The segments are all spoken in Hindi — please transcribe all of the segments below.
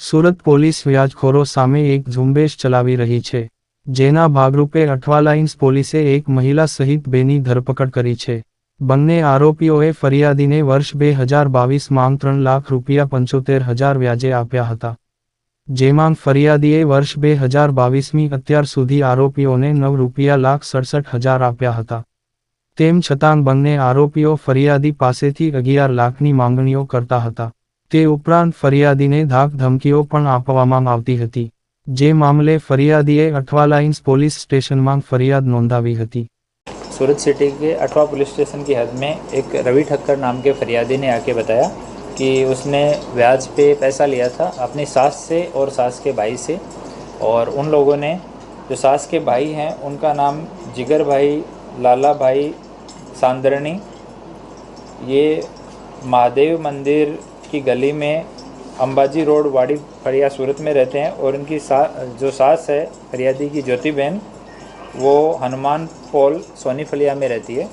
સુરત પોલીસ વ્યાજખોરો સામે એક ઝુંબેશ ચલાવી રહી છે, જેના ભાગરૂપે અઠવાલાઇન્સ પોલીસે એક મહિલા સહિત બેની ધરપકડ કરી છે. બંને આરોપીઓએ ફરિયાદીને વર્ષ 2022માં 3,75,000 વ્યાજે આપ્યા હતા. જેમાં ફરિયાદીએ વર્ષ 2022ની અત્યાર સુધી આરોપીઓને ₹9,67,000 આપ્યા હતા. તેમ છતાં બંને આરોપીઓ ફરિયાદી પાસેથી 11 લાખની માંગણીઓ કરતા હતા. તે ઉપરાંત ફરિયાદીને ધાક ધમકીઓ પણ આપવામાં આવતી હતી, જે મામલે ફરિયાદીએ અઠવાલાઇન્સ પોલીસ સ્ટેશનમાં ફરિયાદ नोंदावी હતી. सूरत सिटी के अठवा पुलिस स्टेशन की हद में एक रवि ठक्कर नाम के फरियादी ने आके बताया कि उसने ब्याज पे पैसा लिया था अपनी सास से और सास के भाई से, और उन लोगों ने, जो सास के भाई हैं उनका नाम जिगर भाई, लाला भाई सांदरनी, ये महादेव मंदिर की गली में अंबाजी रोड वाड़ी फड़िया सूरत में रहते हैं, और इनकी जो सास है फरियादी की ज्योति बहन, वो हनुमान पोल सोनी फलिया में रहती है.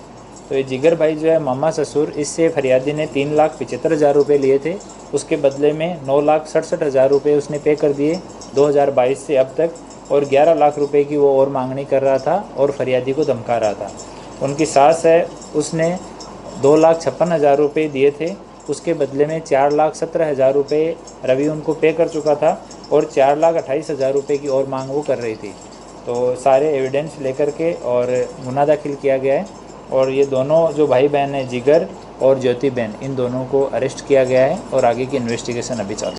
तो ये जिगर भाई जो है मामा ससुर, इससे फरियादी ने 3,75,000 रुपये लिए थे. उसके बदले में 9,67,000 रुपये उसने पे कर दिए 2022 से अब तक, और 11 लाख रुपए की वो और मांगनी कर रहा था और फरियादी को धमका रहा था. उनकी सास है, उसने 2,56,000 रुपये दिए थे. उसके बदले में 4,17,000 रुपये रवि उनको पे कर चुका था, और 4,28,000 रुपये की और मांग वो कर रही थी. तो सारे एविडेंस लेकर के और गुना दाखिल किया गया है, और ये दोनों जो भाई बहन हैं जिगर और ज्योति बहन, इन दोनों को अरेस्ट किया गया है और आगे की इन्वेस्टिगेशन अभी चालू है.